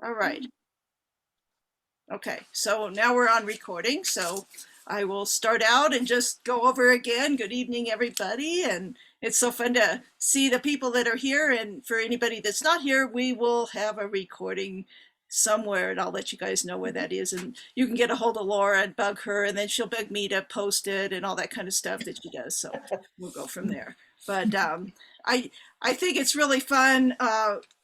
All right. Okay, so now we're on recording, so I will start out and just go over again. Good evening, everybody, and it's so fun to see the people that are here, and for anybody that's not here, we will have a recording somewhere, and I'll let you guys know where that is, and you can get a hold of Laura and bug her, and then she'll beg me to post it and all that kind of stuff that she does, so we'll go from there. But I think it's really fun,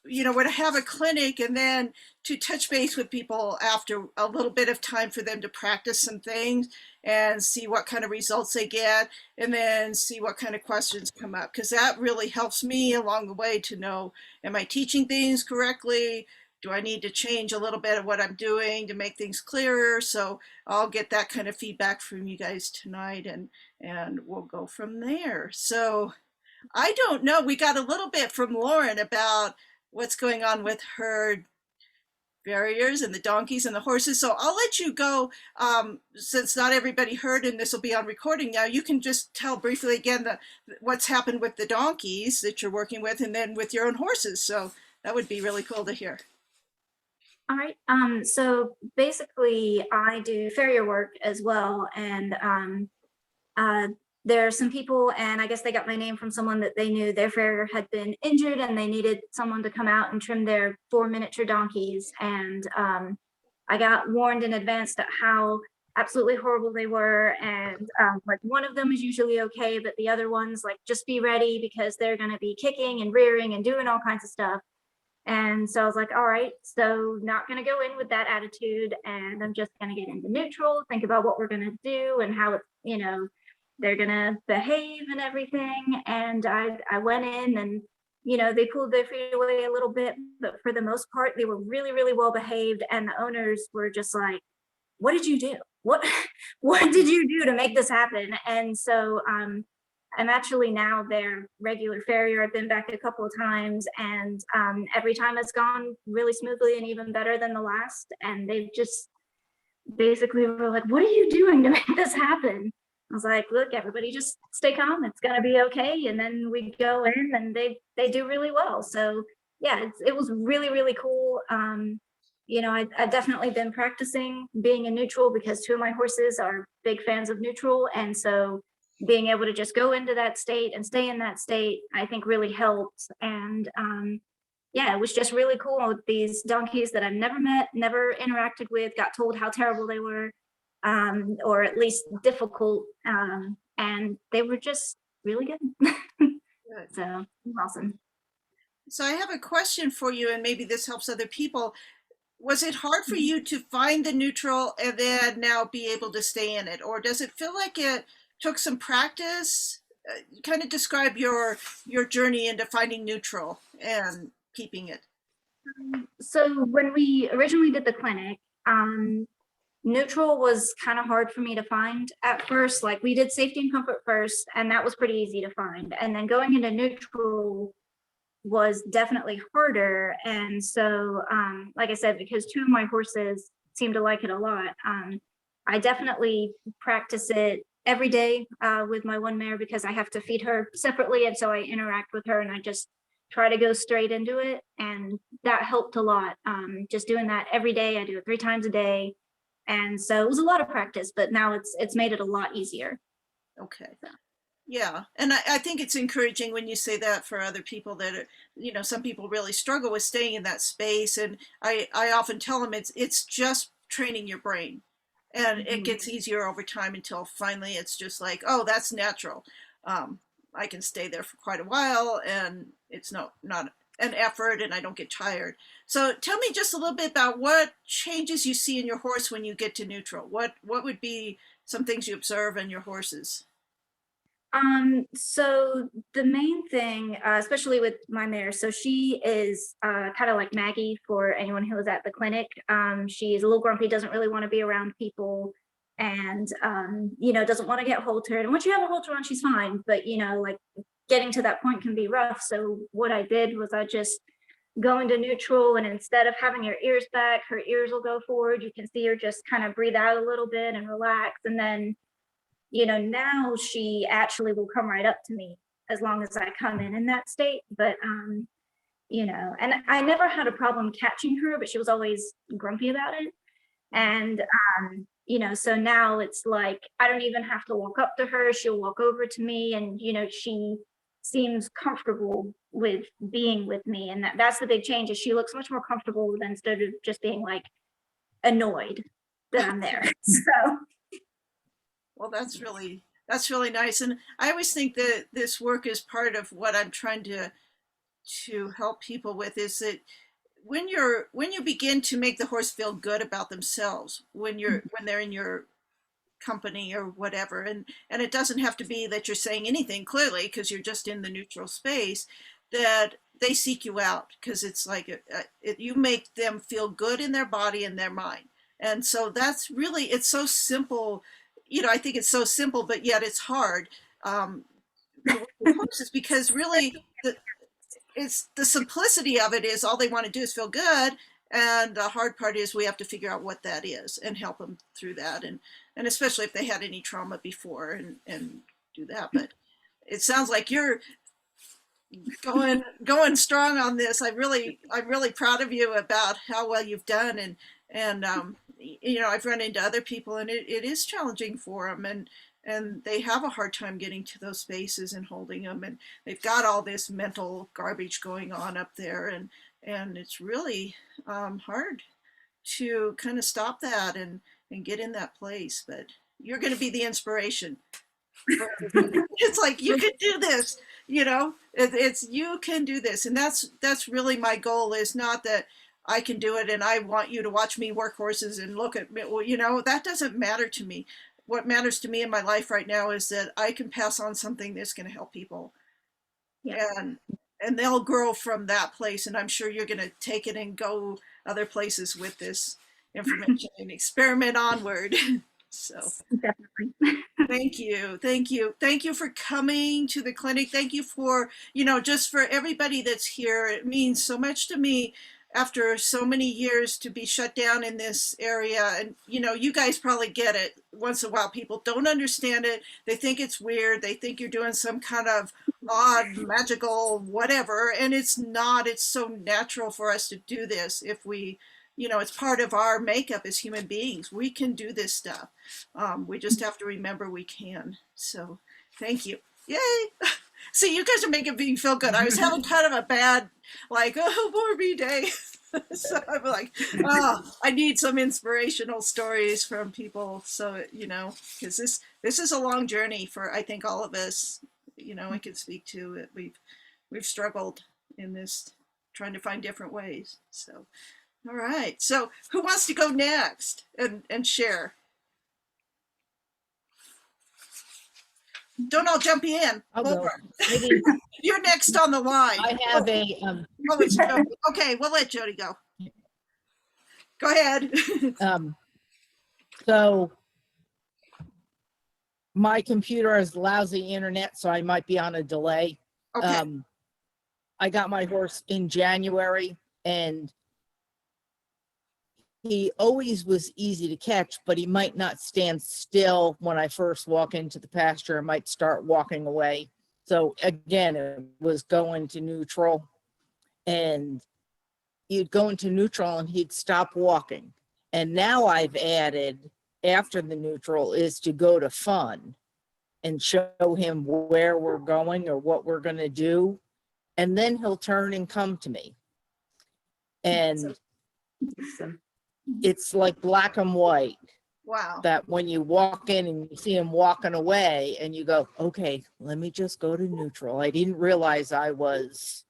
when I have a clinic and then to touch base with people after a little bit of time for them to practice some things and see what kind of results they get, and then see what kind of questions come up, because that really helps me along the way to know, am I teaching things correctly? Do I need to change a little bit of what I'm doing to make things clearer? So I'll get that kind of feedback from you guys tonight, and we'll go from there. So I don't know, we got a little bit from Lauren about what's going on with her barriers and the donkeys and the horses. So I'll let you go, since not everybody heard, and this will be on recording now. You can just tell briefly again what's happened with the donkeys that you're working with, and then with your own horses. So that would be really cool to hear. All right. So basically, I do farrier work as well, and there are some people, and I guess they got my name from someone that they knew their farrier had been injured, and they needed someone to come out and trim their 4 miniature donkeys. And I got warned in advance that how absolutely horrible they were, and like one of them is usually okay, but the other ones, like, just be ready because they're going to be kicking and rearing and doing all kinds of stuff. And so I was like, all right, so not going to go in with that attitude, and I'm just going to get into neutral, think about what we're going to do and how it's, they're going to behave and everything. And I went in, and, they pulled their feet away a little bit, but for the most part, they were really, really well behaved. And the owners were just like, what did you do? What, what did you do to make this happen? And so, I'm actually now their regular farrier. I've been back a couple of times, and every time it's gone really smoothly and even better than the last. And they've just basically were like, what are you doing to make this happen? I was like, look, everybody just stay calm. It's going to be okay. And then we go in, and they do really well. So yeah, it was really, really cool. I've definitely been practicing being a neutral because 2 of my horses are big fans of neutral. And so being able to just go into that state and stay in that state, I think really helps. And yeah, it was just really cool with these donkeys that I've never met, never interacted with, got told how terrible they were, or at least difficult. And they were just really good. Good. So awesome. So I have a question for you, and maybe this helps other people. Was it hard for you to find the neutral and then now be able to stay in it? Or does it feel like it took some practice? Kind of describe your journey into finding neutral and keeping it. So when we originally did the clinic, neutral was kind of hard for me to find at first. Like, we did safety and comfort first, and that was pretty easy to find. And then going into neutral was definitely harder. And so, like I said, because 2 of my horses seem to like it a lot, I definitely practice it every day with my one mare, because I have to feed her separately. And so I interact with her, and I just try to go straight into it. And that helped a lot. Just doing that every day. I do it 3 times a day. And so it was a lot of practice, but now it's made it a lot easier. Okay. Yeah, and I think it's encouraging when you say that for other people that are, some people really struggle with staying in that space, and I often tell them it's just training your brain, and it gets easier over time until finally it's just like, oh, that's natural. I can stay there for quite a while, and it's not an effort, and I don't get tired. So tell me just a little bit about what changes you see in your horse when you get to neutral. What would be some things you observe in your horses? So the main thing, especially with my mare, so she is kind of like Maggie for anyone who was at the clinic. She's a little grumpy, doesn't really want to be around people, and doesn't want to get haltered. And once you have a halter on, she's fine, but like, getting to that point can be rough. So what I did was I just go into neutral, and instead of having her ears back, her ears will go forward. You can see her just kind of breathe out a little bit and relax, and then now she actually will come right up to me as long as I come in that state. But you know, and I never had a problem catching her, but she was always grumpy about it. And, you know, so now it's like, I don't even have to walk up to her. She'll walk over to me and, you know, she seems comfortable with being with me. And that's the big change is she looks much more comfortable than instead of just being like annoyed that I'm there. So Well, that's really nice. And I always think that this work is part of what I'm trying to help people with is that when you begin to make the horse feel good about themselves when they're in your company or whatever, and it doesn't have to be that you're saying anything clearly because you're just in the neutral space, that they seek you out because it's like you make them feel good in their body and their mind. And so that's really, it's so simple. You know, I think it's so simple, but yet it's hard. um, Horses, because really it's the simplicity of it is all they want to do is feel good, and the hard part is we have to figure out what that is and help them through that, and especially if they had any trauma before, and do that. But it sounds like you're going strong on this. I'm really proud of you about how well you've done, and you know, I've run into other people, and it is challenging for them, and they have a hard time getting to those spaces and holding them, and they've got all this mental garbage going on up there, and it's really hard to kind of stop that and get in that place. But you're going to be the inspiration. It's like you can do this, you know. It's you can do this, and that's really my goal. Is not that I can do it and I want you to watch me work horses and look at me. Well, you know, that doesn't matter to me. What matters to me in my life right now is that I can pass on something that's going to help people, yeah. and they'll grow from that place. And I'm sure you're going to take it and go other places with this information and experiment onward. So Definitely. thank you for coming to the clinic. Thank you for, you know, just for everybody that's here. It means so much to me after so many years to be shut down in this area. And you know, you guys probably get it. Once in a while people don't understand it, they think it's weird, they think you're doing some kind of odd magical whatever, and it's not. It's so natural for us to do this. If we, you know, it's part of our makeup as human beings. We can do this stuff. We just have to remember we can. So thank you. Yay. See, you guys are making me feel good. I was having kind of a bad, like, oh, poor me day. So I'm like, oh, I need some inspirational stories from people. So, you know, because this is a long journey for, I think, all of us. You know, I can speak to it. We've struggled in this, trying to find different ways. So, all right. So who wants to go next and share? Don't all jump in. I'll go. Over. Maybe You're next on the line. I have Oh, it's Jody. Okay, we'll let Jody go. Go ahead. so my computer has lousy internet, so I might be on a delay. Okay. I got my horse in January, and he always was easy to catch, but he might not stand still when I first walk into the pasture. I might start walking away. So again, it was going to neutral, and he'd go into neutral and he'd stop walking. And now I've added, after the neutral, is to go to fun and show him where we're going or what we're going to do. And then he'll turn and come to me. And it's like black and white. Wow. That when you walk in and you see him walking away and you go, okay, let me just go to neutral. I didn't realize I was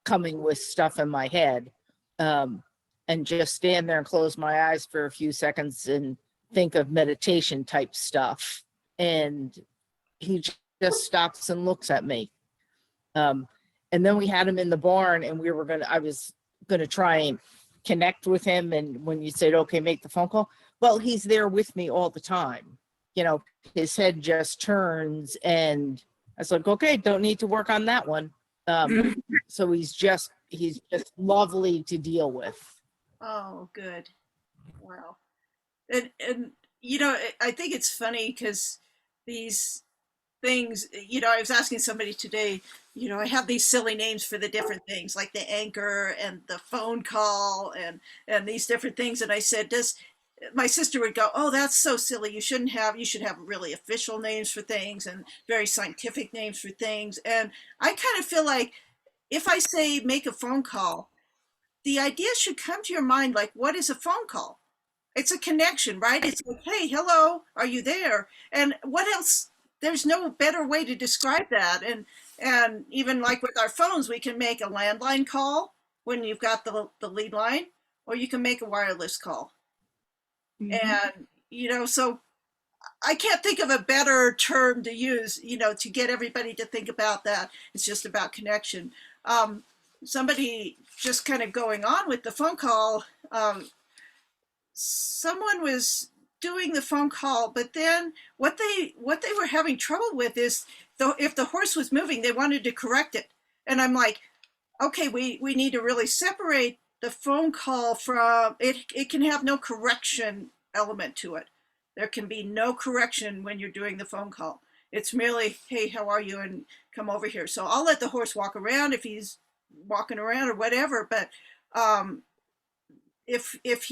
coming with stuff in my head, and just stand there and close my eyes for a few seconds and think of meditation type stuff. And he just stops and looks at me. And then we had him in the barn, and I was going to try and connect with him. And when you said, okay, make the phone call, well, he's there with me all the time. You know, his head just turns, and I was like, okay, don't need to work on that one. So he's just lovely to deal with. Oh, good. Wow. And you know, I think it's funny because these things, I was asking somebody today, I have these silly names for the different things, like the anchor and the phone call and these different things. And I said, my sister would go, oh, that's so silly. You should have really official names for things and very scientific names for things. And I kind of feel like if I say make a phone call, the idea should come to your mind like, what is a phone call? It's a connection, right? It's like, hey, hello, are you there? And what else? There's no better way to describe that. And even like with our phones, we can make a landline call when you've got the lead line, or you can make a wireless call. And, so I can't think of a better term to use, to get everybody to think about that. It's just about connection. Somebody just kind of going on with the phone call, someone was doing the phone call, but then what they were having trouble with is, though, if the horse was moving, they wanted to correct it. And I'm like, okay, we need to really separate the phone call from it. It can have no correction element to it. There can be no correction when you're doing the phone call. It's merely, hey, how are you? And come over here. So I'll let the horse walk around if he's walking around or whatever. But if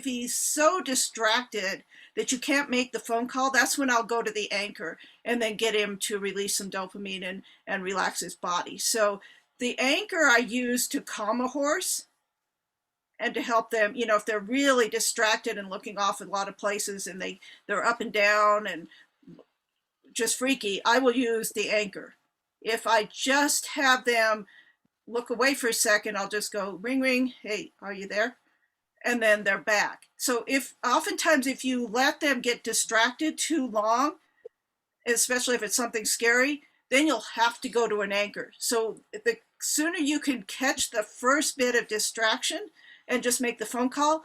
he's so distracted that you can't make the phone call, that's when I'll go to the anchor and then get him to release some dopamine and relax his body. So the anchor I use to calm a horse and to help them, if they're really distracted and looking off in a lot of places and they're up and down and just freaky, I will use the anchor. If I just have them look away for a second, I'll just go ring, ring. Hey, are you there? And then they're back. So oftentimes if you let them get distracted too long, especially if it's something scary, then you'll have to go to an anchor. So the sooner you can catch the first bit of distraction and just make the phone call,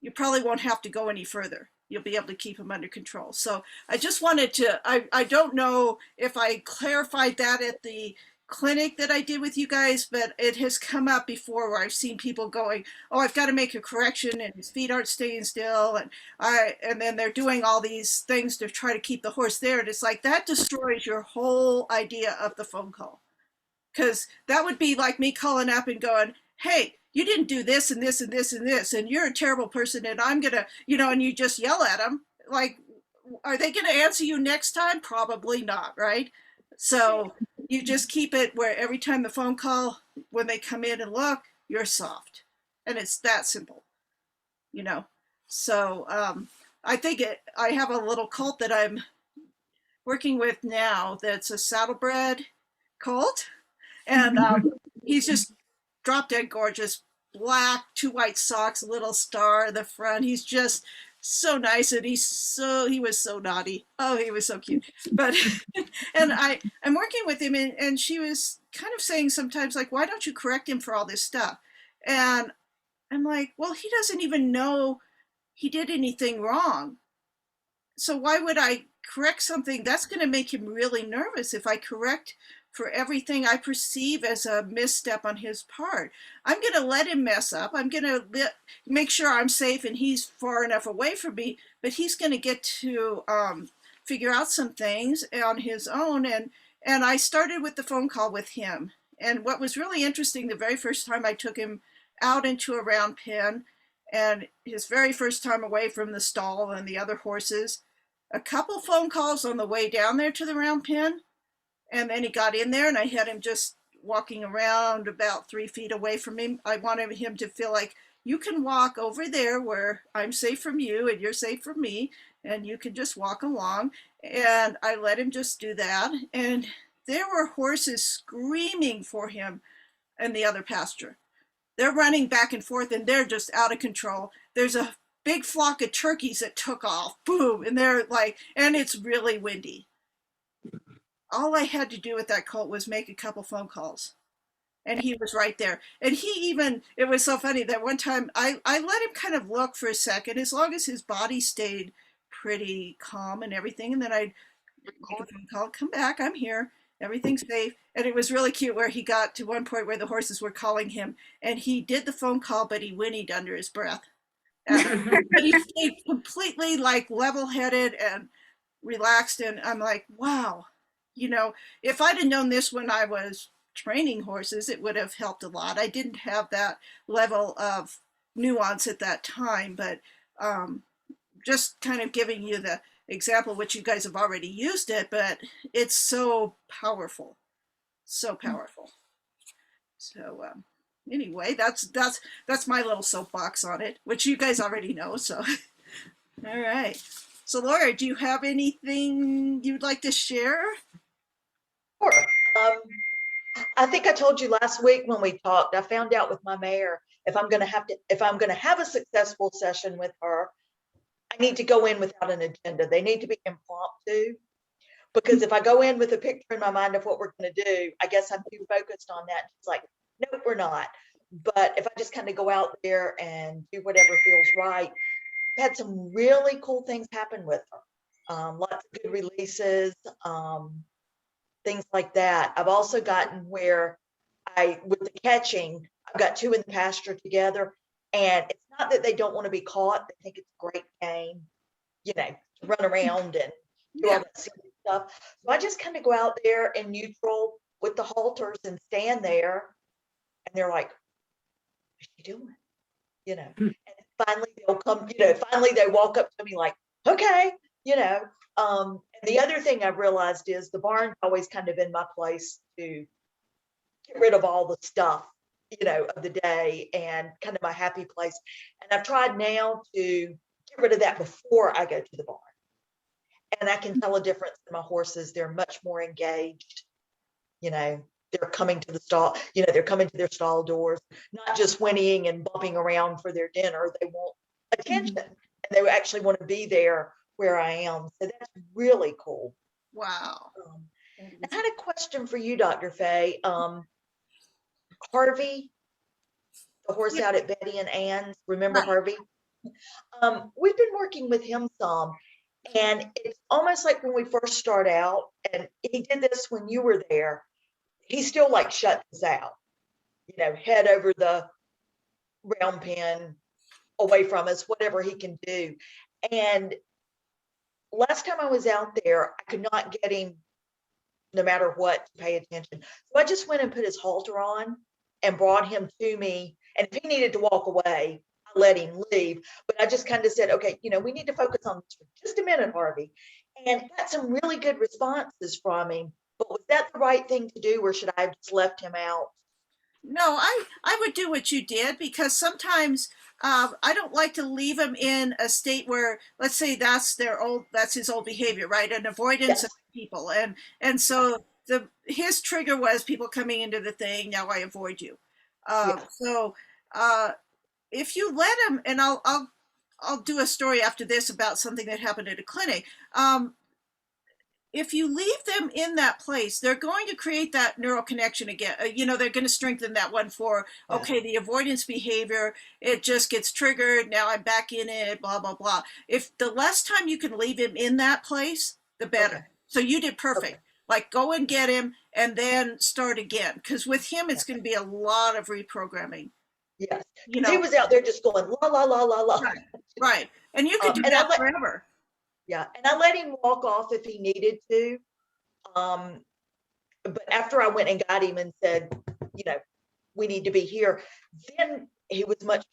you probably won't have to go any further. You'll be able to keep them under control. So I just wanted to, I don't know if I clarified that at the clinic that I did with you guys, but it has come up before where I've seen people going, oh, I've got to make a correction and his feet aren't staying still. And then they're doing all these things to try to keep the horse there. And it's like, that destroys your whole idea of the phone call. Because that would be like me calling up and going, hey, you didn't do this and this and this and this, and you're a terrible person, and I'm gonna, and you just yell at them. Like, are they gonna answer you next time? Probably not, right? So you just keep it where every time the phone call, when they come in and look, you're soft. And it's that simple, So I think I have a little colt that I'm working with now that's a saddlebred colt. And he's just drop dead gorgeous, black, 2 white socks, a little star in the front. He's just so nice, and he was so naughty. Oh, he was so cute. But and I'm working with him, and she was kind of saying sometimes, like, why don't you correct him for all this stuff? And I'm like, well, he doesn't even know he did anything wrong. So why would I correct something? That's going to make him really nervous if I correct for everything I perceive as a misstep on his part. I'm going to let him mess up. I'm going to make sure I'm safe and he's far enough away from me, but he's going to get to figure out some things on his own. And I started with the phone call with him. And what was really interesting, the very first time I took him out into a round pen, and his very first time away from the stall and the other horses, a couple phone calls on the way down there to the round pen. And then he got in there and I had him just walking around about 3 feet away from him. I wanted him to feel like, you can walk over there where I'm safe from you and you're safe from me, and you can just walk along. And I let him just do that. And there were horses screaming for him in the other pasture. They're running back and forth and they're just out of control. There's a big flock of turkeys that took off, boom, and they're like, and it's really windy. All I had to do with that colt was make a couple phone calls, and he was right there. And it was so funny that one time I let him kind of look for a second, as long as his body stayed pretty calm and everything. And then I'd make a phone call, come back, I'm here, everything's safe. And it was really cute where he got to one point where the horses were calling him, and he did the phone call, but he whinnied under his breath. But he stayed completely like level-headed, and relaxed, and I'm like, wow, if I'd have known this when I was training horses, it would have helped a lot. I didn't have that level of nuance at that time, but just kind of giving you the example, which you guys have already used it, but it's so powerful, so powerful. So anyway, that's my little soapbox on it, which you guys already know. So all right. So Laura, do you have anything you'd like to share? Sure. Um, I think I told you last week when we talked, I found out with my mare, if I'm going to have a successful session with her, I need to go in without an agenda. They need to be impromptu, because if I go in with a picture in my mind of what we're going to do, I guess I'm too focused on that. It's like, nope, we're not. But if I just kind of go out there and do whatever feels right, I've had some really cool things happen with her. Lots of good releases, things like that. I've also gotten where with the catching, I've got two in the pasture together, and it's not that they don't want to be caught. They think it's a great game, to run around and do all that silly stuff. So I just kind of go out there in neutral with the halters and stand there, and they're like, "What's she doing?" And finally they'll come. Finally they walk up to me like, "Okay," And the other thing I've realized is the barn's always kind of in my place to get rid of all the stuff, of the day, and kind of my happy place. And I've tried now to get rid of that before I go to the barn. And I can tell a difference in my horses. They're much more engaged. They're coming to the stall, they're coming to their stall doors, not just whinnying and bumping around for their dinner. They want attention, and they actually want to be there where I am. So that's really cool. Wow. I had a question for you, Dr. Faye. Harvey, the horse out at Betty and Ann's, remember Right. Harvey? We've been working with him some, and it's almost like when we first start out, and he did this when you were there, he still like shuts us out, head over the round pen, away from us, whatever he can do. And last time I was out there, I could not get him, no matter what, to pay attention. So I just went and put his halter on and brought him to me. And if he needed to walk away, I let him leave. But I just kind of said, okay, we need to focus on this for just a minute, Harvey. And got some really good responses from him. But was that the right thing to do, or should I have just left him out? No, I would do what you did, because sometimes I don't like to leave them in a state where, let's say, that's his old behavior, right? An avoidance Yes. of people, and so his trigger was people coming into the thing. Now I avoid you. Yeah. So if you let him, and I'll do a story after this about something that happened at a clinic. If you leave them in that place, they're going to create that neural connection again. They're going to strengthen that one for, okay, the avoidance behavior, it just gets triggered. Now I'm back in it, blah, blah, blah. If the less time you can leave him in that place, the better. Okay. So you did perfect. Okay. Like, go and get him and then start again. Because with him, it's going to be a lot of reprogramming. Yes. He was out there just going, la, la, la, la, la. Right. And you could do and that forever. Yeah, and I let him walk off if he needed to. But after I went and got him and said, we need to be here, then he was much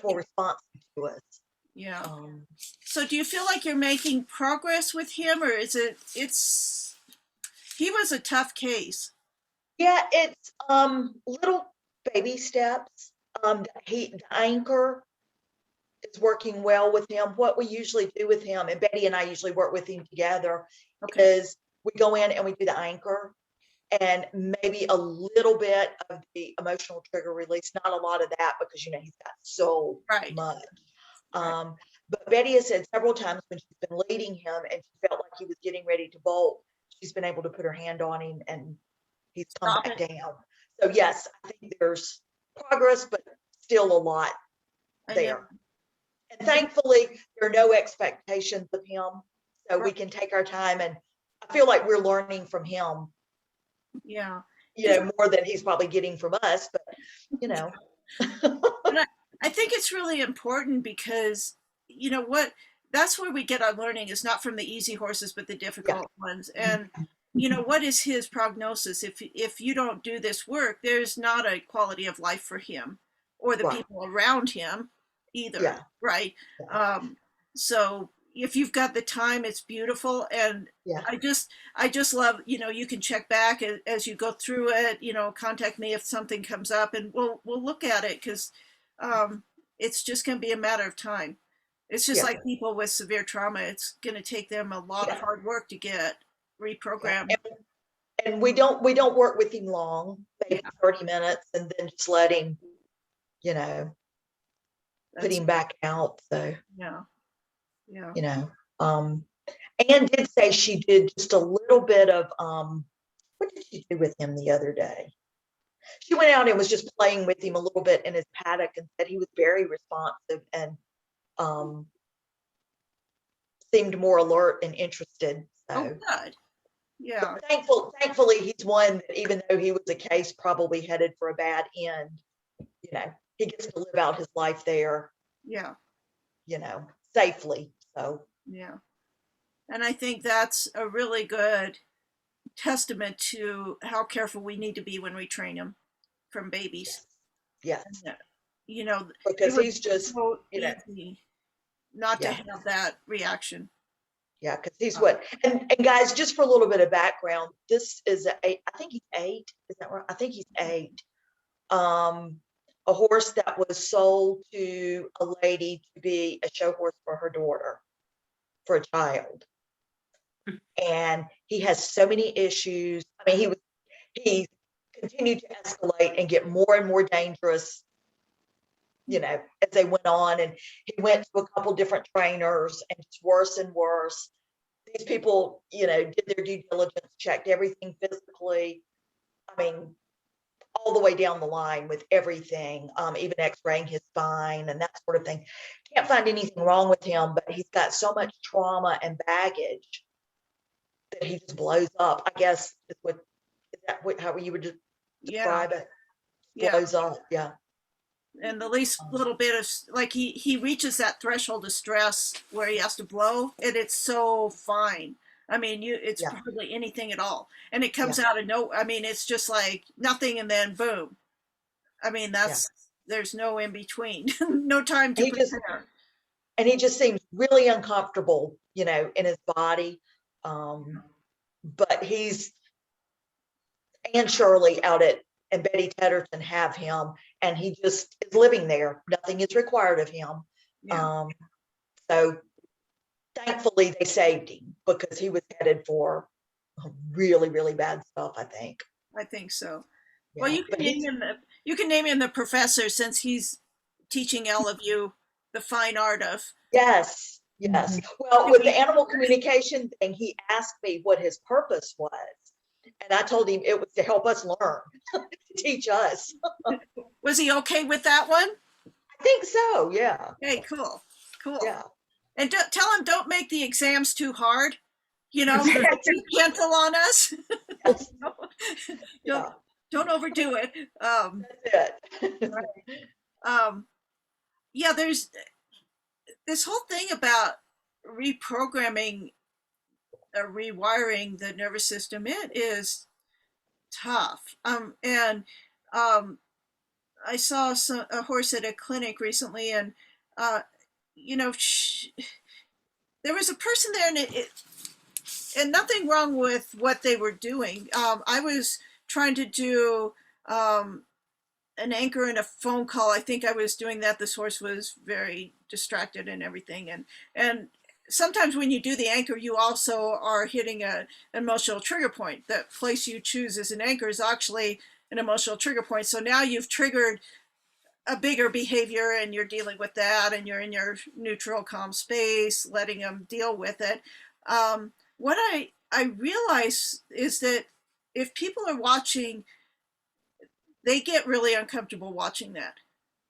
more responsive to us. Yeah. So do you feel like you're making progress with him, or he was a tough case? Yeah, it's little baby steps. The anchor is working well with him. What we usually do with him, and Betty and I usually work with him together, is we go in and we do the anchor and maybe a little bit of the emotional trigger release, not a lot of that, because he's got so much. But Betty has said several times when she's been leading him and she felt like he was getting ready to bolt, she's been able to put her hand on him and he's come back down. So yes, I think there's progress, but still a lot there. And thankfully, there are no expectations of him, so we can take our time. And I feel like we're learning from him. Yeah. More than he's probably getting from us, but And I think it's really important because, that's where we get our learning, is not from the easy horses, but the difficult ones. And, you know, what is his prognosis? If you don't do this work, there's not a quality of life for him or the Right. people around him either. Yeah. Right. Yeah. So if you've got the time, it's beautiful. And Yeah. I just love, you know, you can check back as you go through it, you know, contact me if something comes up, and we'll look at it, because it's just going to be a matter of time. It's just Yeah. like people with severe trauma. It's going to take them a lot of Yeah. hard work to get reprogrammed. And we don't work with him long, maybe 30 minutes, and then just let him, you know, put That's- him back out. So, yeah. Yeah. you know, Anne did say she did just a little bit of, what did she do with him the other day? She went out and was just playing with him a little bit in his paddock, and said he was very responsive and seemed more alert and interested. Oh, So good. Yeah. thankfully he's one that, even though he was a case probably headed for a bad end, you know, he gets to live out his life there, Yeah. you know, safely. So Yeah. And I think that's a really good testament to how careful we need to be when we train them from babies. yes, You know, because it was he's just, so you know, easy not to Yeah. have that reaction. yeah, because he's what, and guys, just for a little bit of background, this is I think he's 8. Is that right? I think he's 8. A horse that was sold to a lady to be a show horse for her daughter, for a child. And he has so many issues. I mean, he continued to escalate and get more and more dangerous, you know, as they went on. And he went to a couple different trainers, and it's worse and worse. These people, you know, did their due diligence, checked everything physically. I mean, all the way down the line with everything, even x-raying his spine and that sort of thing. Can't find anything wrong with him, but he's got so much trauma and baggage that he just blows up, I guess. Is that how you would Yeah. describe it? Yeah. Blows up, yeah. And the least little bit of, like, he reaches that threshold of stress where he has to blow, and it's so fine. I mean, it's Yeah. hardly anything at all. And it comes out of I mean, it's just like nothing, and then boom. I mean, there's no in between, no time to prepare. And he just seems really uncomfortable, you know, in his body. But Anne Shirley out and Betty Tedderton have him, and he just is living there. Nothing is required of him. Yeah. So thankfully they saved him, because he was headed for really, really bad stuff, I think. I think so. Yeah. Well, you can name him the professor, since he's teaching all of you the fine art of. Yes. Well, with the animal communication thing, he asked me what his purpose was. And I told him it was to help us learn, to teach us. Was he okay with that one? I think so, yeah. Hey, cool. Yeah. And tell him, don't make the exams too hard. You know, too gentle on us. Yes. Don't overdo it. That's it. Yeah, there's this whole thing about reprogramming or rewiring the nervous system. It is tough. And I saw a horse at a clinic recently, and you know, there was a person there, and nothing wrong with what they were doing. I was trying to do an anchor in a phone call. I think I was doing that. This horse was very distracted and everything. And sometimes when you do the anchor, you also are hitting an emotional trigger point. That place you choose as an anchor is actually an emotional trigger point. So now you've triggered a bigger behavior, and you're dealing with that, and you're in your neutral, calm space, letting them deal with it. What I realize is that if people are watching, they get really uncomfortable watching that.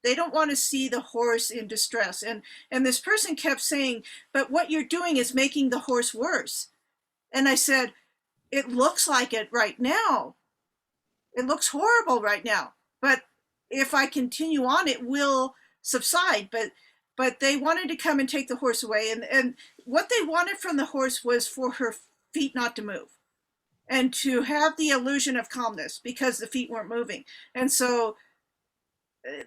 They don't want to see the horse in distress. And this person kept saying, but what you're doing is making the horse worse. And I said, it looks like it right now. It looks horrible right now. But if I continue on, it will subside. But but they wanted to come and take the horse away. And what they wanted from the horse was for her feet not to move and to have the illusion of calmness because the feet weren't moving. And so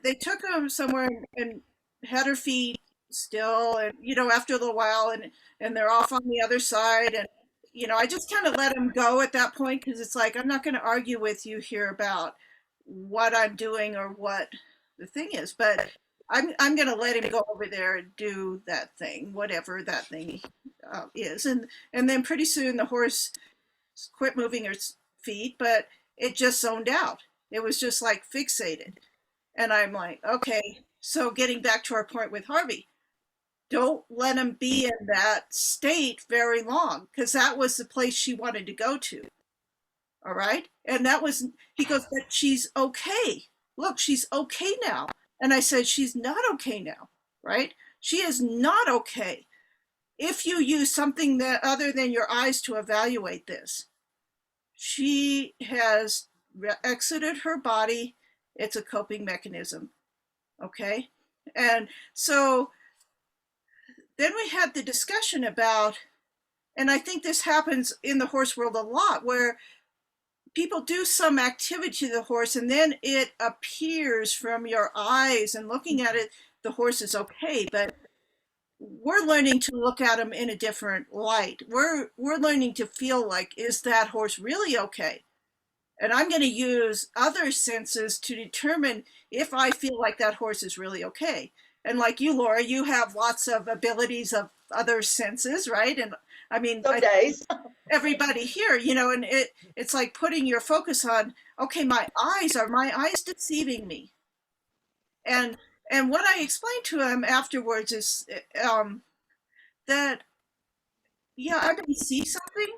they took her somewhere and had her feet still, and after a little while, and they're off on the other side, and I just kind of let them go at that point, because it's like, I'm not going to argue with you here about what I'm doing or what the thing is, but I'm going to let him go over there and do that thing, whatever that thing is, and then pretty soon the horse quit moving her feet, but it just zoned out. It was just like fixated. And I'm like, okay, so getting back to our point with Harvey, don't let him be in that state very long, because that was the place she wanted to go to. All right. And he goes, but she's okay. Look, she's okay now. And I said, she's not okay now, right? She is not okay. If you use something that other than your eyes to evaluate this, she has exited her body. It's a coping mechanism. Okay. And so then we had the discussion about, and I think this happens in the horse world a lot, where people do some activity to the horse and then it appears from your eyes and looking at it, the horse is okay. But we're learning to look at them in a different light. We're learning to feel like, is that horse really okay? And I'm going to use other senses to determine if I feel like that horse is really okay. And like you, Laura, you have lots of abilities of other senses, right? And I mean, Some days. everybody here, and it's like putting your focus on, okay, are my eyes deceiving me? And what I explained to him afterwards is that, yeah, I may see something,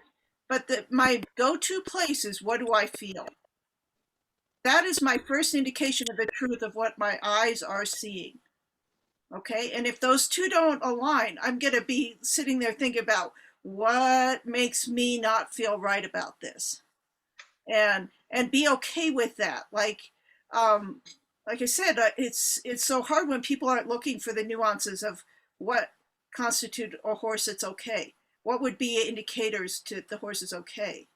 but my go-to place is, what do I feel? That is my first indication of the truth of what my eyes are seeing. Okay, and if those two don't align, I'm going to be sitting there thinking about what makes me not feel right about this, and be okay with that. Like I said, it's so hard when people aren't looking for the nuances of what constitute a horse that's okay. What would be indicators to the horse is okay?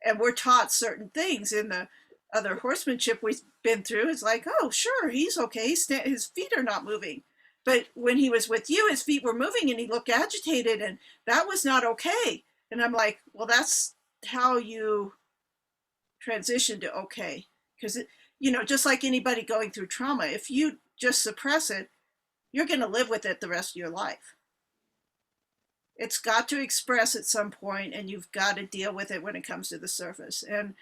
And we're taught certain things in the other horsemanship we've been through. It's like, oh, sure, he's okay. His feet are not moving. But when he was with you, his feet were moving and he looked agitated, and that was not okay. And I'm like, well, that's how you transition to okay. Because, just like anybody going through trauma, if you just suppress it, you're going to live with it the rest of your life. It's got to express at some point, and you've got to deal with it when it comes to the surface. And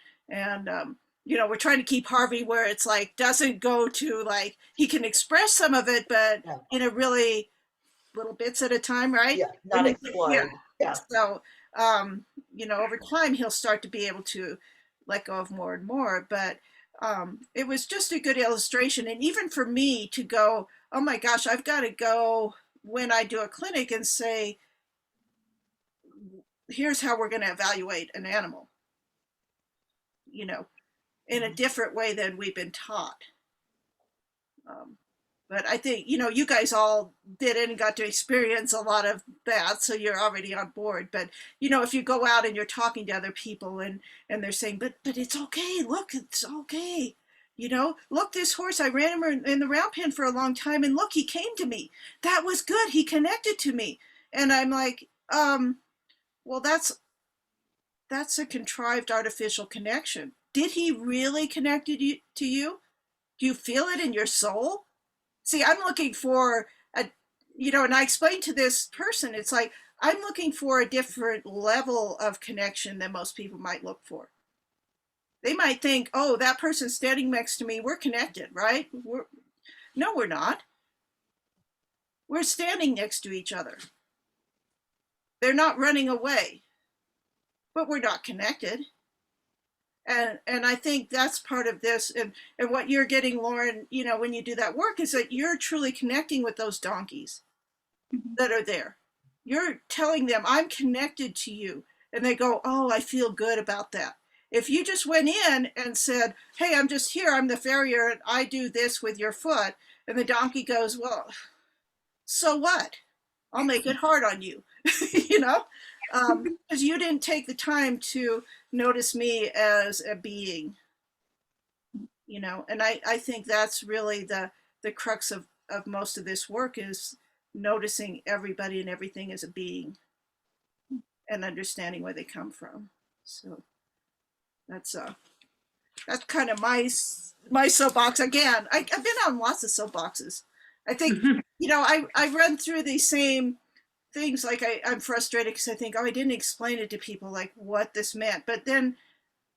we're trying to keep Harvey where it's like, doesn't go to like, he can express some of it, but in a really little bits at a time, right? Yeah, not explode. Yeah. So, over time, he'll start to be able to let go of more and more. But it was just a good illustration. And even for me to go, oh my gosh, I've got to go when I do a clinic and say, here's how we're going to evaluate an animal, in a different way than we've been taught. But I think, you guys all did it and got to experience a lot of that, so you're already on board. But, if you go out and you're talking to other people and they're saying, but it's okay, look, it's okay. Look, this horse, I ran him in the round pen for a long time, and look, he came to me. That was good, he connected to me. And I'm like, well, that's a contrived artificial connection. Did he really connect to you? Do you feel it in your soul? See, I'm looking for and I explained to this person, it's like, I'm looking for a different level of connection than most people might look for. They might think, oh, that person's standing next to me, we're connected, right? No, we're not. We're standing next to each other. They're not running away, but we're not connected. And I think that's part of this. And what you're getting, Lauren, when you do that work, is that you're truly connecting with those donkeys that are there. You're telling them, I'm connected to you. And they go, oh, I feel good about that. If you just went in and said, hey, I'm just here, I'm the farrier, and I do this with your foot, and the donkey goes, well, so what? I'll make it hard on you, you know, because you didn't take the time to notice me as a being, you know, and I think that's really the crux of most of this work is noticing everybody and everything as a being and understanding where they come from. So that's kind of my soapbox again. I've been on lots of soapboxes. I think you know I run through these same things. Like I'm frustrated because I think, oh, I didn't explain it to people like what this meant. But then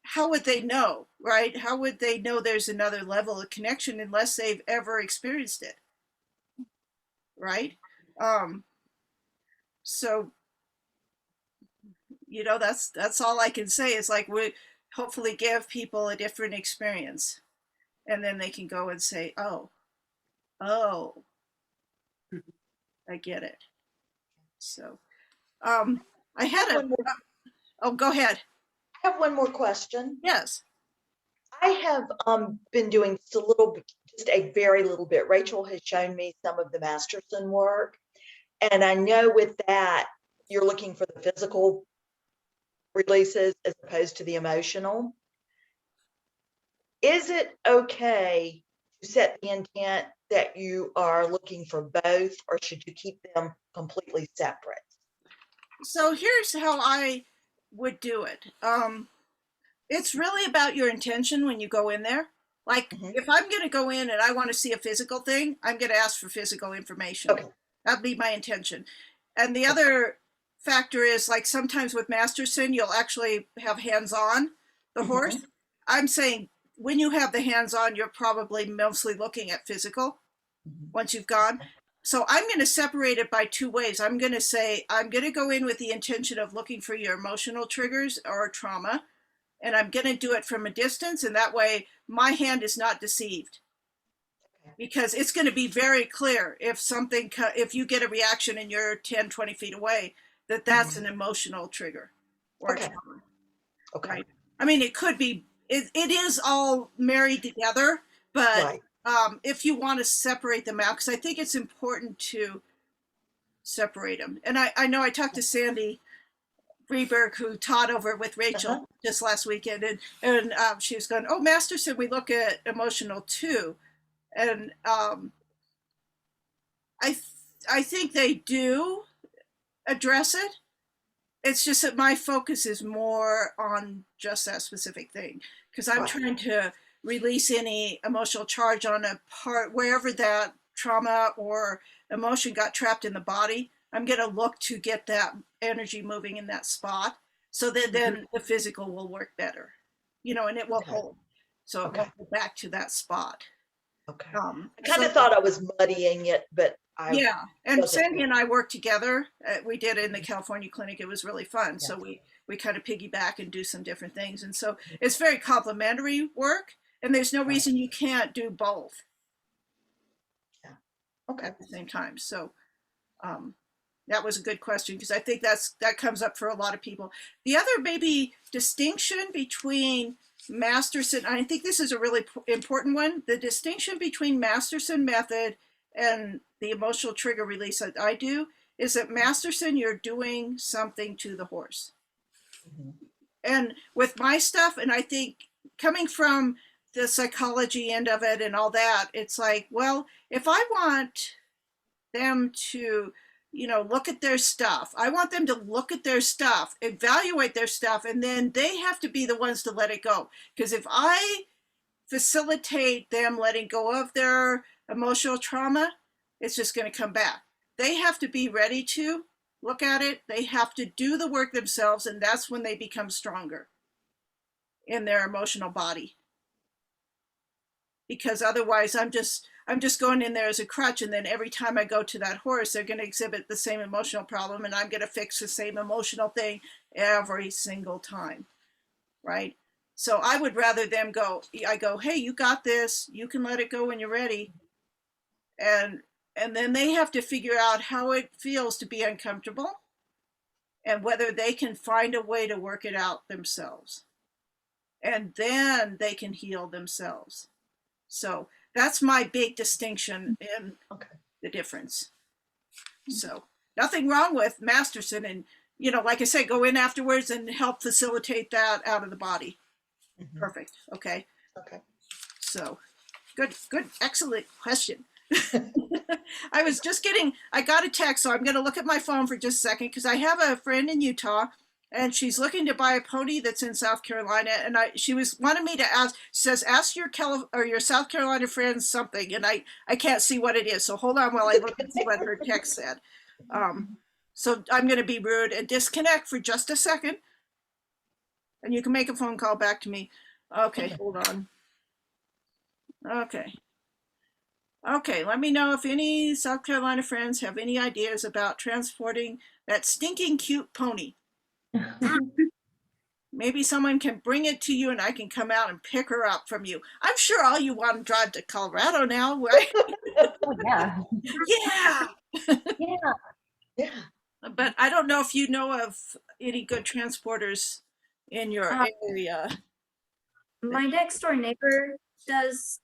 how would they know, right? How would they know there's another level of connection unless they've ever experienced it, right? So you know that's all I can say is like we hopefully give people a different experience, and then they can go and say, oh, I get it. So I had a oh, go ahead. I have one more question. Yes. I have been doing just a little bit, just a very little bit. Rachel has shown me some of the Masterson work, and I know with that you're looking for the physical releases as opposed to the emotional. Is it okay to set the intent that you are looking for both, or should you keep them completely separate? So here's how I would do it. It's really about your intention when you go in there. Like if I'm going to go in and I want to see a physical thing, I'm going to ask for physical information. Okay. That'd be my intention. And the other factor is like sometimes with Masterson, you'll actually have hands on the horse. I'm saying when you have the hands on, you're probably mostly looking at physical once you've gone. So I'm going to separate it by two ways. I'm going to say, I'm going to go in with the intention of looking for your emotional triggers or trauma. And I'm going to do it from a distance. And that way my hand is not deceived. Because it's going to be very clear if if you get a reaction and you're 10, 20 feet away, that's an emotional trigger or trauma. Okay. Right? I mean, it could be, it is all married together, but if you want to separate them out, because I think it's important to separate them. And I know I talked to Sandy Freeberg, who taught over with Rachel just last weekend, and she was going, oh, Masterson, we look at emotional too. And I think they do address it. It's just that my focus is more on just that specific thing because I'm trying to release any emotional charge on a part wherever that trauma or emotion got trapped in the body. I'm going to look to get that energy moving in that spot so that then the physical will work better, you know, and it will hold. So it will go back to that spot. Okay. I kind of thought I was muddying it, but yeah. And Sandy and I worked together. We did it in the California clinic. It was really fun. So we kind of piggyback and do some different things. And so it's very complementary work. And there's no reason you can't do both. Yeah. At the same time. So that was a good question because I think that comes up for a lot of people. The other maybe distinction between Masterson, I think this is a really important one. The distinction between Masterson method and the emotional trigger release that I do is that Masterson, you're doing something to the horse. And with my stuff, and I think coming from the psychology end of it and all that, it's like, well, if I want them to, you know, look at their stuff, I want them to look at their stuff, evaluate their stuff, and then they have to be the ones to let it go. Because if I facilitate them letting go of their emotional trauma, it's just going to come back. They have to be ready to look at it. They have to do the work themselves, and that's when they become stronger in their emotional body. Because otherwise I'm just going in there as a crutch, and then every time I go to that horse, they're going to exhibit the same emotional problem, and I'm going to fix the same emotional thing every single time, right? So I would rather them go, I go, hey, you got this, you can let it go when you're ready. And then they have to figure out how it feels to be uncomfortable and whether they can find a way to work it out themselves. And then they can heal themselves. So that's my big distinction in the difference. So nothing wrong with Masterson, and like I said, go in afterwards and help facilitate that out of the body. Mhm. Perfect. Okay. Okay. So good, excellent question. I got a text, so I'm going to look at my phone for just a second because I have a friend in Utah and she's looking to buy a pony that's in South Carolina. And she wanted me to ask, says, ask your South Carolina friends something. And I can't see what it is. So hold on while I look and see what her text said. So I'm going to be rude and disconnect for just a second. And you can make a phone call back to me. Okay, hold on. Okay, let me know if any South Carolina friends have any ideas about transporting that stinking cute pony. Maybe someone can bring it to you and I can come out and pick her up from you. I'm sure all you want to drive to Colorado now, right? Oh, yeah. Yeah. Yeah. Yeah. But I don't know if you know of any good transporters in your area. My next door neighbor does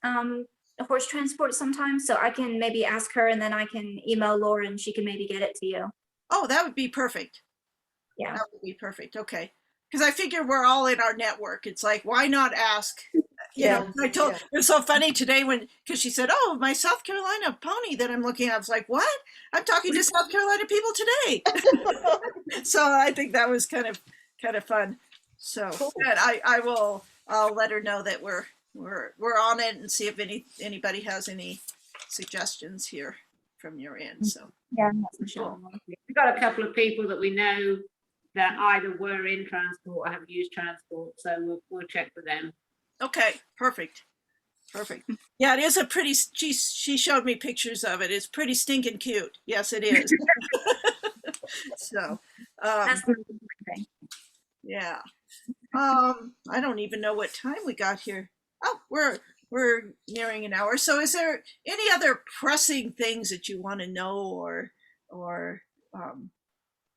horse transport sometimes, so I can maybe ask her and then I can email Laura and she can maybe get it to you. Oh, that would be perfect. Yeah. That would be perfect. Okay. Because I figure we're all in our network. It's like, why not ask? Yeah, It was so funny today because she said, oh, my South Carolina pony that I'm looking at. I was like, what? I'm talking to South Carolina people today. So I think that was kind of fun. So Cool. good. I'll let her know that we're on it and see if anybody has any suggestions here from your end. So Yeah, that's Michelle. We've got a couple of people that we know that either were in transport or have used transport, so we'll check with them. okay, perfect. Yeah, it is a pretty. She showed me pictures of it. It's pretty stinking cute. Yes, it is. So, That's the thing. yeah. I don't even know what time we got here. Oh, we're nearing an hour. So, is there any other pressing things that you want to know, or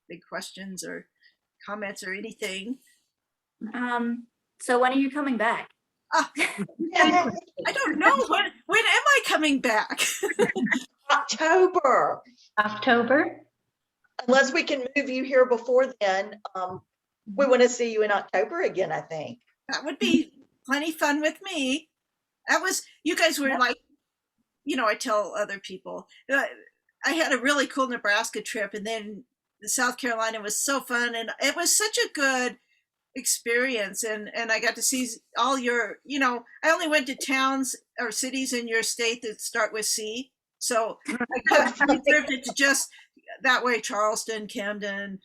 big questions or comments or anything? So when are you coming back? Yeah. I don't know. When am I coming back? October. October? Unless we can move you here before then, we want to see you in October again, I think. That would be plenty fun with me. You guys were like, I tell other people, I had a really cool Nebraska trip, and then South Carolina was so fun, and it was such a good experience, and I got to see all your, I only went to towns or cities in your state that start with C, so I reserved it to just that way: Charleston, Camden,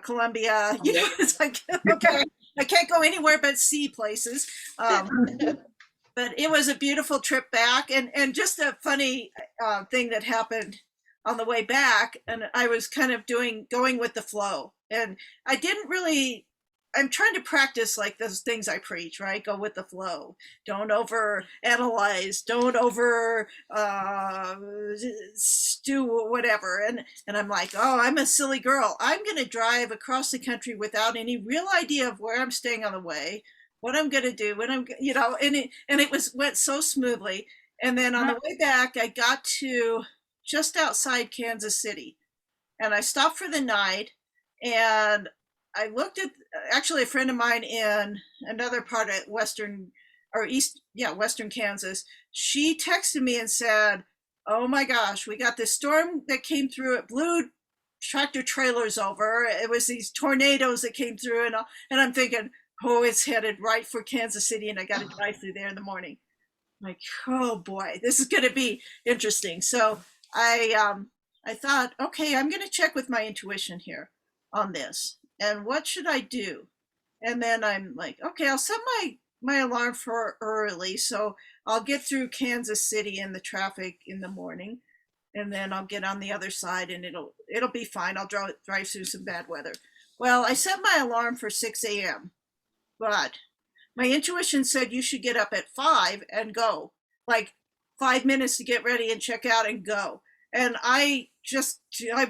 Columbia. It's like, okay, I can't go anywhere but C places. But it was a beautiful trip back, and just a funny thing that happened on the way back, and I was kind of going with the flow, and I didn't really. I'm trying to practice like those things I preach, right? Go with the flow. Don't over analyze. Don't over stew or whatever. And I'm like, oh, I'm a silly girl. I'm going to drive across the country without any real idea of where I'm staying on the way, what I'm going to do, when I'm, and it went so smoothly. And then on the way back, I got to just outside Kansas City, and I stopped for the night, and I looked at actually a friend of mine in another part of western Kansas. She texted me and said, oh my gosh, we got this storm that came through. It blew tractor trailers over. It was these tornadoes that came through, and I'm thinking, oh, it's headed right for Kansas City, and I got to drive through there in the morning. I'm like, oh boy, this is going to be interesting. So I thought, okay, I'm going to check with my intuition here on this. And what should I do? And then I'm like, okay, I'll set my alarm for early, so I'll get through Kansas City in the traffic in the morning, and then I'll get on the other side, and it'll be fine. I'll drive through some bad weather. Well, I set my alarm for 6 a.m., but my intuition said you should get up at 5 and go, like 5 minutes to get ready and check out and go. And I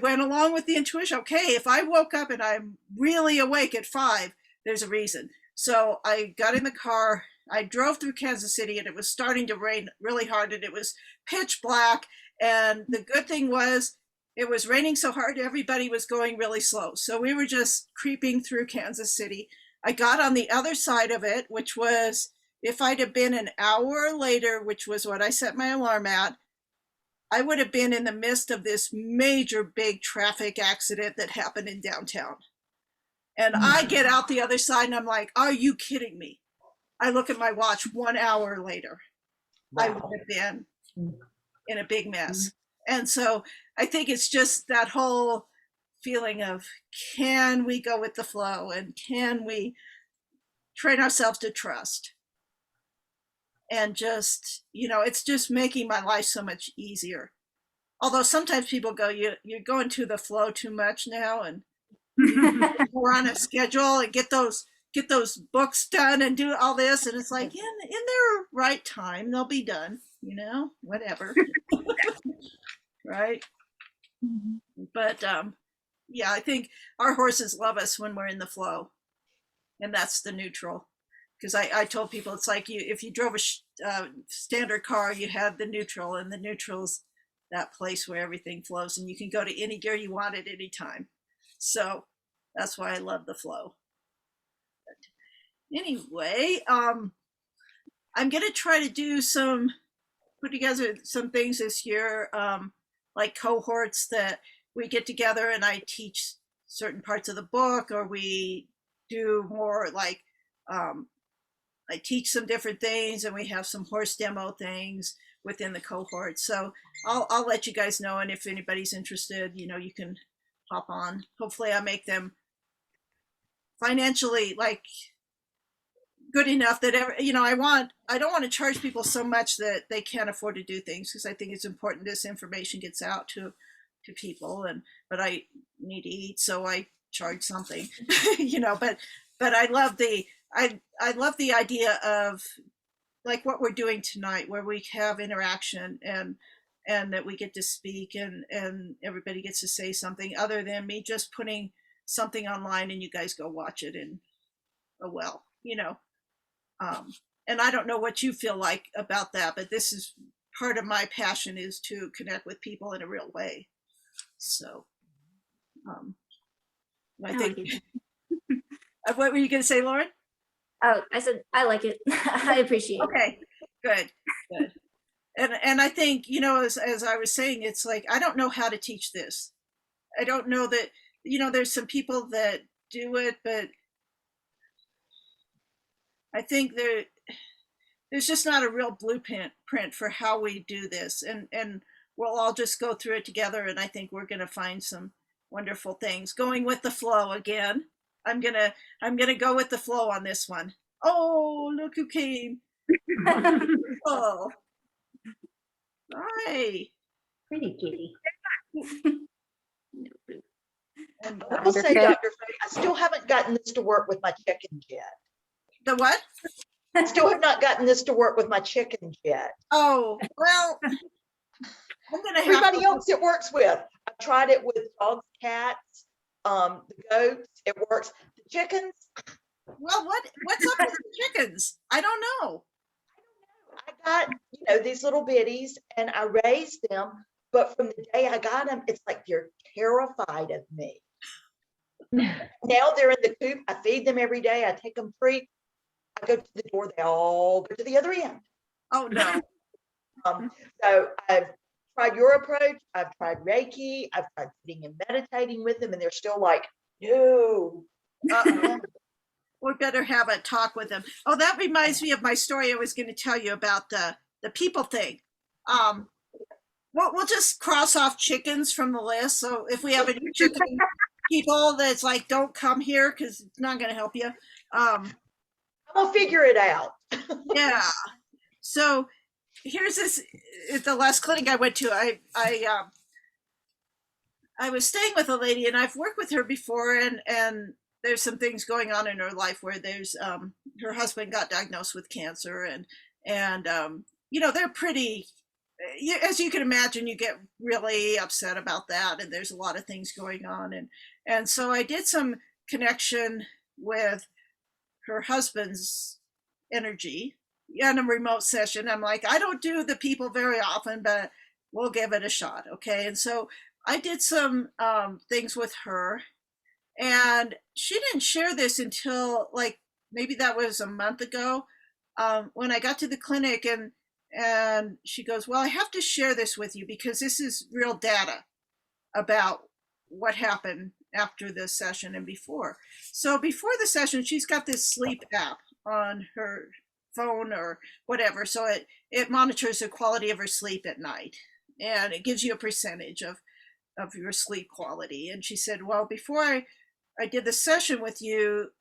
went along with the intuition. Okay, if I woke up and I'm really awake at 5, there's a reason. So I got in the car. I drove through Kansas City, and it was starting to rain really hard, and it was pitch black. And the good thing was it was raining so hard, everybody was going really slow. So we were just creeping through Kansas City. I got on the other side of it, which was, if I'd have been an hour later, which was what I set my alarm at, I would have been in the midst of this major big traffic accident that happened in downtown. And I get out the other side and I'm like, are you kidding me? I look at my watch, 1 hour later, I Wow. would have been in a big mess. And so I think it's just that whole feeling of, can we go with the flow and can we train ourselves to trust? And just, it's just making my life so much easier. Although sometimes people go, you're going to the flow too much now, and we're on a schedule and get those books done and do all this, and it's like, in their right time they'll be done, whatever. Right. But yeah, I think our horses love us when we're in the flow, and that's the neutral. Because I told people, it's like, if you drove a standard car, you had the neutral, and the neutral's that place where everything flows, and you can go to any gear you want at any time. So that's why I love the flow. But anyway, I'm gonna try to put together some things this year, like cohorts that we get together and I teach certain parts of the book, or we do more like, I teach some different things, and we have some horse demo things within the cohort. So I'll let you guys know, and if anybody's interested, you can hop on. Hopefully I make them financially like good enough that I don't want to charge people so much that they can't afford to do things, because I think it's important this information gets out to people, but I need to eat, so I charge something. But I love the idea of like what we're doing tonight, where we have interaction and that we get to speak and everybody gets to say something other than me just putting something online and you guys go watch it and and I don't know what you feel like about that, but this is part of my passion, is to connect with people in a real way. So I think what were you going to say, Lauren? Oh, I said, I like it. I appreciate it. Okay, good. And I think, as I was saying, it's like, I don't know how to teach this. I don't know that, there's some people that do it, but I think there's just not a real blueprint for how we do this. And we'll all just go through it together. And I think we're going to find some wonderful things. Going with the flow again. I'm gonna go with the flow on this one. Oh, look who came. Oh, hi. Pretty kitty. And, I will say, Dr. Frey, I still haven't gotten this to work with my chickens yet. the what? I still have not gotten this to work with my chickens yet. Oh, well, I'm gonna have Everybody else it works with. I've tried it with dogs, cats, the goats. It works. The chickens, Well, what's up with the chickens? I don't know. I got, these little bitties and I raised them, but from the day I got them, it's like they're terrified of me. Now they're in the coop. I feed them every day. I take them free. I go to the door. They all go to the other end. Oh no. So I've tried your approach. I've tried Reiki. I've tried sitting and meditating with them, and they're still like, no. Uh-oh. We better have a talk with them. Oh, that reminds me of my story I was going to tell you about the people thing. We'll just cross off chickens from the list. So if we have any chicken people that's like, don't come here because it's not going to help you. I'll figure it out. Yeah. So here's this, at the last clinic I went to, I was staying with a lady, and I've worked with her before, and there's some things going on in her life where there's her husband got diagnosed with cancer, and they're pretty, as you can imagine, you get really upset about that, and there's a lot of things going on, and so I did some connection with her husband's energy in a remote session. I'm like, I don't do the people very often, but we'll give it a shot. Okay. And so I did some things with her, and she didn't share this until like maybe that was a month ago, when I got to the clinic, and she goes, "Well, I have to share this with you because this is real data about what happened after the session and before." So before the session, she's got this sleep app on her phone or whatever. So it monitors the quality of her sleep at night, and it gives you a percentage of your sleep quality. And she said, "Well, before I did the session with you,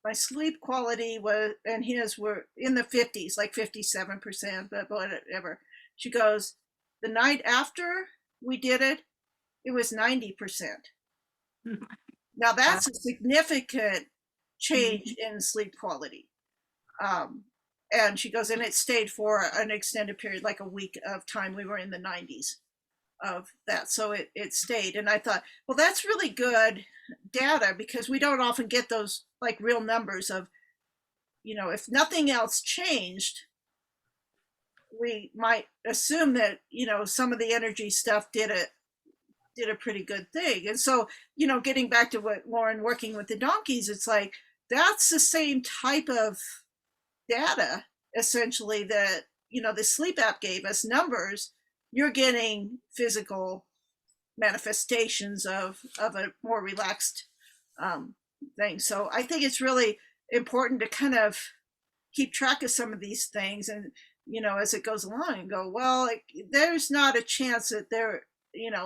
my sleep quality was and his were in the 50s, like 57%, but whatever." She goes, "The night after we did it, it was 90%. Now that's a significant change in sleep quality." And she goes, and it stayed for an extended period, like a week of time. We were in the 90s of that. So it stayed. And I thought, well, that's really good data because we don't often get those like real numbers of, if nothing else changed, we might assume that, some of the energy stuff did a pretty good thing. And so, getting back to what Lauren working with the donkeys, it's like, that's the same type of data essentially that, the sleep app gave us numbers. You're getting physical manifestations of a more relaxed thing. So I think it's really important to kind of keep track of some of these things, and as it goes along, and go, well, there's not a chance that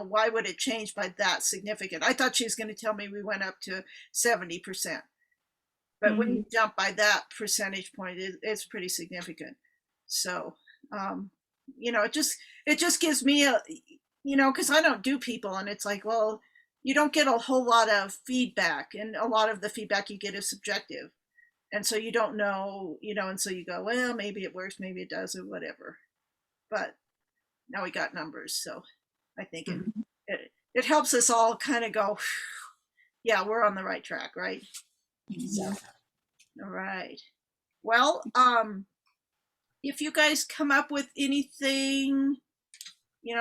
why would it change by that significant? I thought she was going to tell me we went up to 70%, but when you jump by that percentage point, it's pretty significant. So it just gives me because I don't do people, and it's like, well, you don't get a whole lot of feedback, and a lot of the feedback you get is subjective, and so you don't know, and so you go, well, maybe it works, maybe it doesn't, whatever. But now we got numbers, so I think it helps us all kind of go, yeah, we're on the right track, right? So, all right. Well, if you guys come up with anything,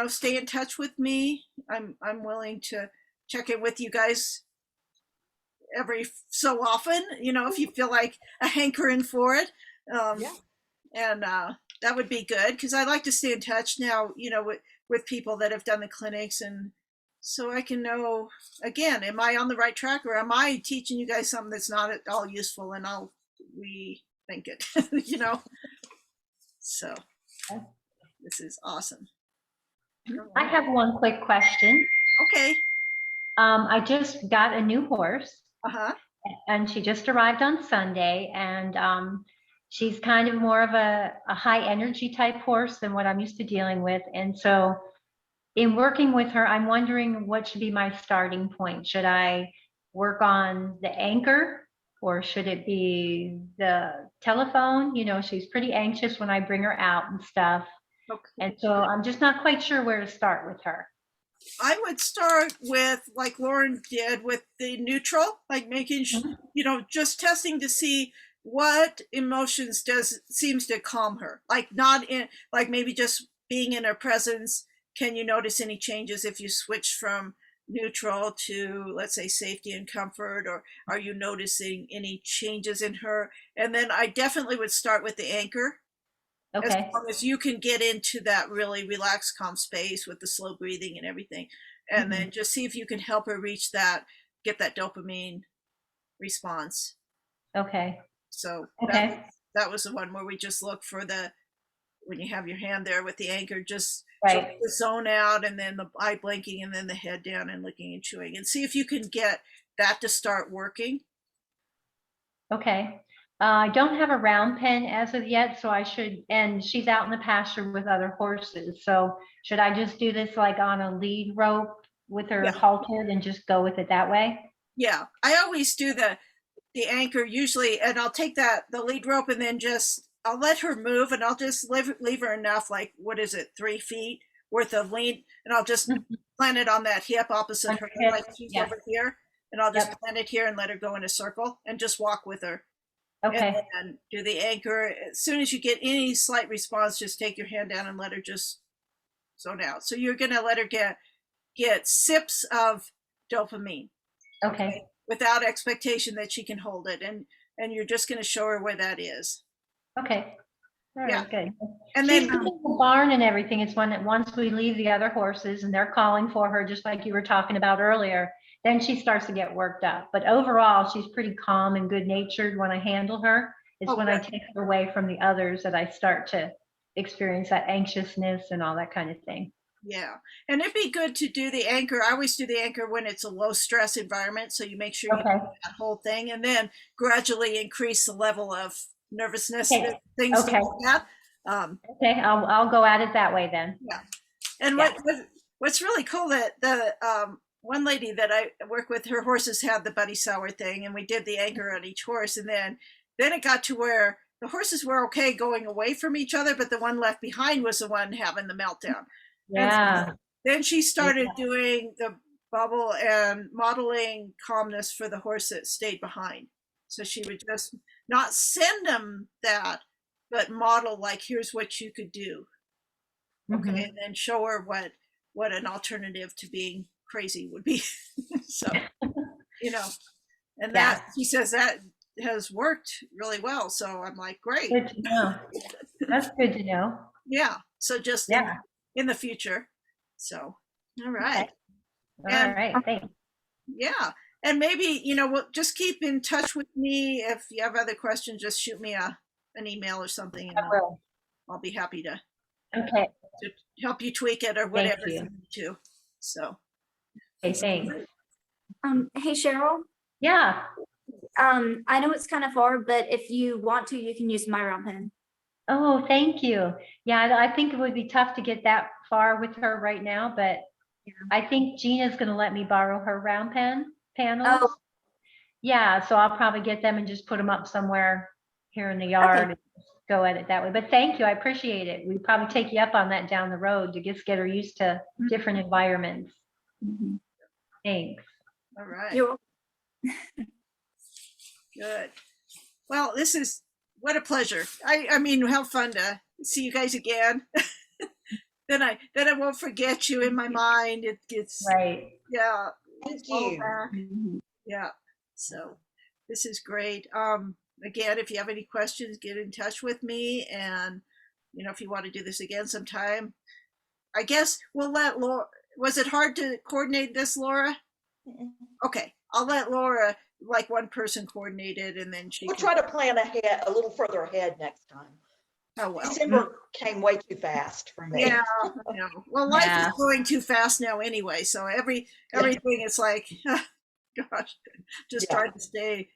stay in touch with me. I'm willing to check in with you guys every so often, if you feel like a hankering for it. And that would be good because I like to stay in touch now, with people that have done the clinics, and so I can know, again, am I on the right track, or am I teaching you guys something that's not at all useful, and I'll rethink it, So this is awesome. I have one quick question. Okay. I just got a new horse Uh-huh. and she just arrived on Sunday, and she's kind of more of a high energy type horse than what I'm used to dealing with. And so in working with her, I'm wondering what should be my starting point. Should I work on the anchor, or should it be the telephone? She's pretty anxious when I bring her out and stuff. Okay. And so I'm just not quite sure where to start with her. I would start with, like Lauren did, with the neutral, like making, just testing to see what emotions seems to calm her. Like not in, like maybe just being in her presence. Can you notice any changes if you switch from neutral to, let's say, safety and comfort, or are you noticing any changes in her? And then I definitely would start with the anchor. As Okay. long as you can get into that really relaxed, calm space with the slow breathing and everything. And then just see if you can help her reach that, get that dopamine response. Okay. So Okay. that was the one where we just look for when you have your hand there with the anchor, just Right. the zone out, and then the eye blinking, and then the head down and looking and chewing, and see if you can get that to start working. Okay. I don't have a round pen as of yet, so I should, and she's out in the pasture with other horses. So should I just do this like on a lead rope with her Yeah. haltered and just go with it that way? Yeah, I always do the anchor usually, and I'll take the lead rope, and then I'll let her move, and I'll just leave her enough, like, what is it, 3 feet worth of lead, and I'll just plant it on that hip opposite On her, her hip, like she's yeah. over here, and I'll just Yep. plant it here and let her go in a circle and just walk with her. Okay. And do the anchor. As soon as you get any slight response, just take your hand down and let her just zone out. So you're gonna let her get get sips of dopamine Okay, without expectation that she can hold it. And you're just going to show her where that is. okay. All Yeah. right, good. And She's then, in the barn and everything. It's when, once we leave the other horses and they're calling for her, just like you were talking about earlier, then she starts to get worked up. But overall, she's pretty calm and good natured when I handle her. It's when I Okay. take her away from the others that I start to experience that anxiousness and all that kind of thing. yeah. And it'd be good to do the anchor. I always do the anchor when it's a low stress environment. So you make sure you Okay. do that whole thing and then gradually increase the level of nervousness, Okay. things Okay. like that. Okay, I'll go at it that way then. And Yeah. what's really cool that the one lady that I work with, her horses had the Buddy Sour thing, and we did the anchor on each horse, and then it got to where the horses were okay going away from each other, but the one left behind was the one having the meltdown. Yeah. Then she started doing the bubble and modeling calmness for the horse that stayed behind. So she would just not send them that, but model like, here's what you could do. Okay, Mhm. and then show her what an alternative to being crazy would be. So, you know, and that she says that has worked really well. So I'm like, great. Good to know. That's good to know. Yeah. So just Yeah. in the future. So, all right. Okay. All And- right, thanks. Yeah. And maybe, we'll just keep in touch with me. If you have other questions, just shoot me an email or something, and I will. I'll be happy to Okay, help you tweak it or whatever you. you need to. So, okay, thanks. Hey Cheryl, Yeah, I know it's kind of far, but if you want to, you can use my round pen. oh, thank you. Yeah, I think it would be tough to get that far with her right now, but I think Gina's gonna let me borrow her round panels. Oh. Yeah, so I'll probably get them and just put them up somewhere here in the yard and go at it that way. But thank you, I appreciate it. We'd probably take you up on that down the road to just get her used to different environments. Mhm. Thanks. all right. You're Good. Well, what a pleasure. I mean, how fun to see you guys again. then I won't forget you in my mind. It gets Right. yeah. Thank it's all you. back. Mhm. Yeah. So this is great. Again, if you have any questions, get in touch with me. And if you want to do this again sometime, I guess we'll let Laura. Was it hard to coordinate this, Laura? Okay, I'll let Laura, like one person, coordinate it, and then she. We'll can, try to plan ahead, a little further ahead next time. Oh well. December came way too fast for me. Yeah, I know. Well, life Yeah. is going too fast now anyway. So everything is like, gosh, just Yeah. trying to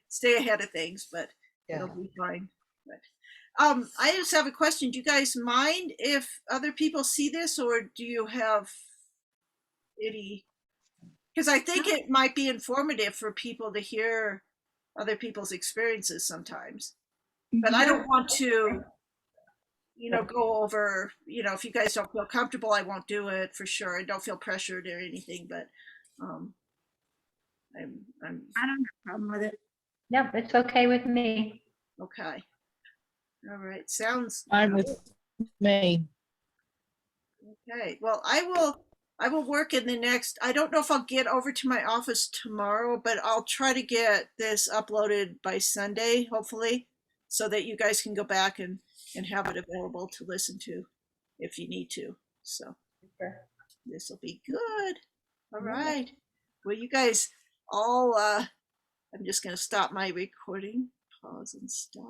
stay ahead of things, but Yeah. it'll be fine. But I just have a question. Do you guys mind if other people see this, or do you have any? Because I think it might be informative for people to hear other people's experiences sometimes. But I don't want to, go over, if you guys don't feel comfortable, I won't do it for sure. I don't feel pressured or anything, but I'm I don't have a problem with it. Yep, it's okay with me. okay. All right. Sounds Fine with me. okay. Well, I will work in the next, I don't know if I'll get over to my office tomorrow, but I'll try to get this uploaded by Sunday, hopefully, so that you guys can go back and have it available to listen to if you need to. So this will be good. All right. Well, you guys all, I'm just going to stop my recording, pause and stop.